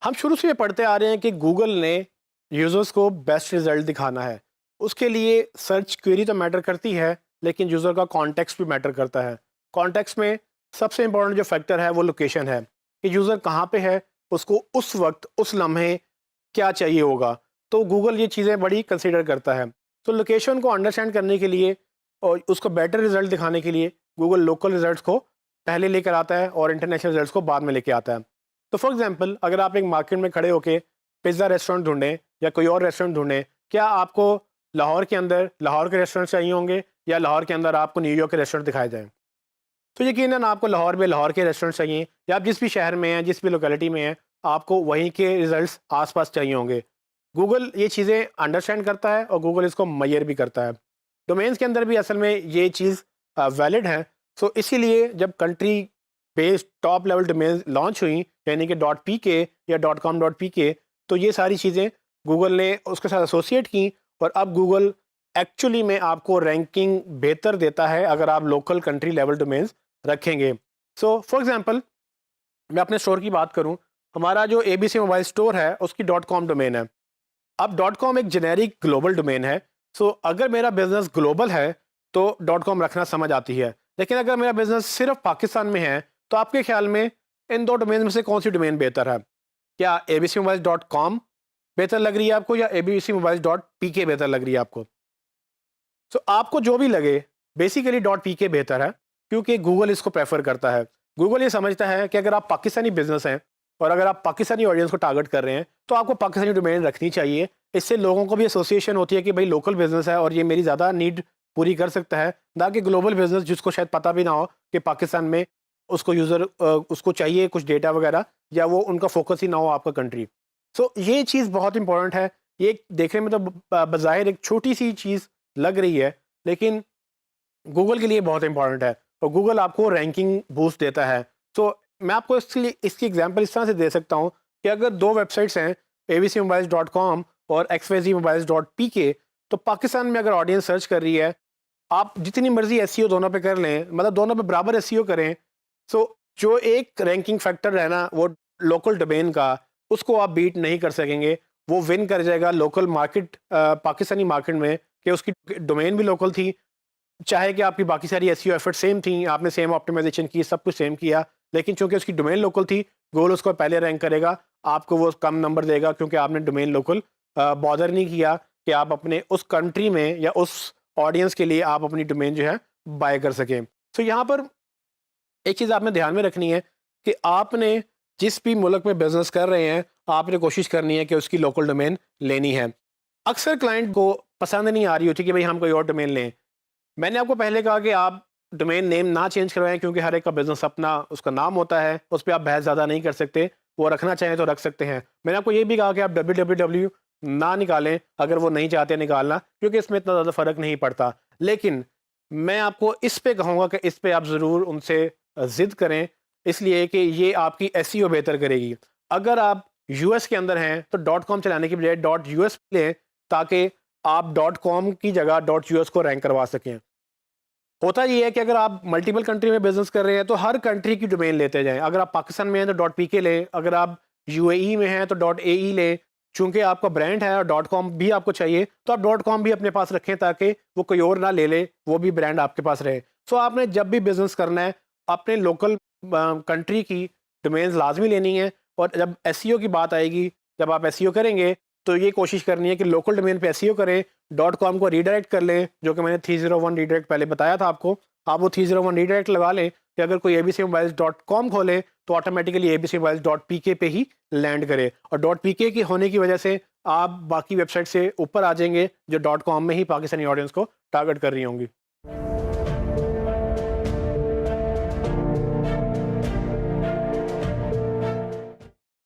हम शुरू से ये पढ़ते आ रहे हैं कि गूगल ने यूज़र्स को बेस्ट रिजल्ट दिखाना है। उसके लिए सर्च क्वेरी तो मैटर करती है, लेकिन यूज़र का कॉन्टेक्स्ट भी मैटर करता है। कॉन्टेक्स्ट में सबसे इंपॉर्टेंट जो फैक्टर है वो लोकेशन है, कि यूज़र कहाँ पे है, उसको उस वक्त उस लम्हे क्या चाहिए होगा। तो गूगल ये चीज़ें बड़ी कंसीडर करता है। तो लोकेशन को अंडरस्टैंड करने के लिए और उसको बेटर रिजल्ट दिखाने के लिए गूगल लोकल रिजल्ट्स को पहले लेकर आता है और इंटरनेशनल रिजल्ट्स को बाद में लेके आता है। तो फॉर एग्जांपल, अगर आप एक मार्केट में खड़े होके पिज़्ज़ा रेस्टोरेंट ढूंढें या कोई और रेस्टोरेंट ढूंढें, क्या आपको लाहौर के अंदर लाहौर के रेस्टोरेंट चाहिए होंगे या लाहौर के अंदर आपको न्यूयॉर्क के रेस्टोरेंट दिखाए जाएँ? तो यकीनन आपको लाहौर में लाहौर के रेस्टोरेंट चाहिए, या आप जिस भी शहर में हैं, जिस भी लोकेलिटी में हैं, आपको वहीं के रिजल्ट्स आस-पास चाहिए होंगे। गूगल ये चीज़ें अंडरस्टैंड करता है और गूगल इसको मेजर भी करता है। डोमेन्स के अंदर भी असल में ये चीज़ वैलिड है। सो इसीलिए जब country based top level domains launch हुई, यानी कि .pk या .com.pk, तो ये सारी चीज़ें गूगल ने उसके साथ एसोसिएट की और अब गूगल एक्चुअली में आपको रैंकिंग बेहतर देता है अगर आप लोकल कंट्री लेवल डोमेन्स रखेंगे। सो फॉर एग्जांपल, मैं अपने स्टोर की बात करूं, हमारा जो ABC मोबाइल स्टोर है उसकी .com डोमेन है। अब .com एक जेनेरिक ग्लोबल डोमेन है। सो अगर मेरा बिजनेस ग्लोबल है तो .com रखना समझ आती है, लेकिन अगर मेरा बिजनेस सिर्फ पाकिस्तान में है तो आपके ख्याल में इन दो डोमेन में से कौन सी डोमेन बेहतर है? क्या abcmobiles.com बेहतर लग रही है आपको या abcmobiles.pk बेहतर लग रही है आपको? सो आपको जो भी लगे, बेसिकली .pk बेहतर है, क्योंकि गूगल इसको प्रेफर करता है। गूगल ये समझता है कि अगर आप पाकिस्तानी बिजनेस हैं और अगर आप पाकिस्तानी ऑडियंस को टारगेट कर रहे हैं तो आपको पाकिस्तानी डोमेन रखनी चाहिए। इससे लोगों को भी एसोसिएशन होती है कि भाई लोकल बिजनेस है और ये मेरी ज़्यादा नीड पूरी कर सकता है, ना कि ग्लोबल बिजनेस जिसको शायद पता भी ना हो कि पाकिस्तान में उसको यूज़र उसको चाहिए कुछ डेटा वगैरह, या वो उनका फोकस ही ना हो आपका कंट्री। सो ये चीज़ बहुत इंपॉर्टेंट है। ये देखने में तो बज़ाहिर एक छोटी सी चीज़ लग रही है, लेकिन गूगल के लिए बहुत इंपॉर्टेंट है और गूगल आपको रैंकिंग बूस्ट देता है। तो मैं आपको इसलिए इसकी एग्जांपल इस तरह से दे सकता हूँ कि अगर दो वेबसाइट्स हैं, abcmobiles.com और xyzmobiles.pk, तो पाकिस्तान में अगर ऑडियंस सर्च कर रही है, आप जितनी मर्जी एसईओ दोनों पे कर लें, मतलब दोनों पे बराबर एसईओ करें, सो जो एक रैंकिंग फैक्टर है ना वो लोकल डोमेन का, उसको आप बीट नहीं कर सकेंगे। वो विन कर जाएगा लोकल मार्केट, पाकिस्तानी मार्केट में, कि उसकी डोमेन भी लोकल थी, चाहे कि आपकी बाकी सारी एसईओ एफर्ट सेम थी, आपने सेम ऑप्टिमाइजेशन की, सब कुछ सेम किया, लेकिन चूंकि उसकी डोमेन लोकल थी, गूगल उसको पहले रैंक करेगा, आपको वो कम नंबर देगा क्योंकि आपने डोमेन लोकल बॉदर नहीं किया कि आप अपने उस कंट्री में या उस ऑडियंस के लिए आप अपनी डोमेन जो है बाय कर सकें। तो यहाँ पर एक चीज़ आपने ध्यान में रखनी है कि आपने जिस भी मुल्क में बिजनेस कर रहे हैं, आपने कोशिश करनी है कि उसकी लोकल डोमेन लेनी है। अक्सर क्लाइंट को पसंद नहीं आ रही होती कि भाई हम कोई और डोमेन लें। मैंने आपको पहले कहा कि आप डोमेन नेम ना चेंज करवाएं, क्योंकि हर एक का बिजनेस अपना उसका नाम होता है, उस पर आप बहस ज़्यादा नहीं कर सकते। वो रखना चाहें तो रख सकते हैं। मैंने आपको ये भी कहा कि आप www ना निकालें अगर वो नहीं चाहते निकालना, क्योंकि इसमें इतना ज़्यादा फ़र्क नहीं पड़ता। लेकिन मैं आपको इस पे कहूँगा कि इस पे आप ज़रूर उनसे ज़िद करें, इसलिए कि ये आपकी एसईओ बेहतर करेगी। अगर आप यूएस के अंदर हैं तो .com चलाने की बजाय .us लें, ताकि आप .com की जगह .us को रैंक करवा सकें। होता ये है कि अगर आप मल्टीपल कंट्री में बिजनेस कर रहे हैं तो हर कंट्री की डोमेन लेते जाएं। अगर आप पाकिस्तान में हैं तो .pk लें, अगर आप यूएई में हैं तो .ae लें। चूंकि आपका ब्रांड है और .com भी आपको चाहिए, तो आप .com भी अपने पास रखें ताकि वो कोई और ना ले ले, वो भी ब्रांड आपके पास रहे। सो आपने जब भी बिजनेस करना है, अपने लोकल कंट्री की डोमेन्स लाजमी लेनी है। और जब एसईओ की बात आएगी, जब आप एसईओ करेंगे तो ये कोशिश करनी है कि लोकल डोमेन पे एसईओ करें, .com को रीडायरेक्ट कर लें, जो कि मैंने 301 रीडायरेक्ट पहले बताया था आपको। आप वो 301 रीडायरेक्ट लगा लें कि अगर कोई abcmobiles.com खोले तो ऑटोमेटिकली abcmobiles.pk पे ही लैंड करे, और .pk की होने की वजह से आप बाकी वेबसाइट से ऊपर आ जाएंगे जो .com में ही पाकिस्तानी ऑडियंस को टारगेट कर रही होंगी।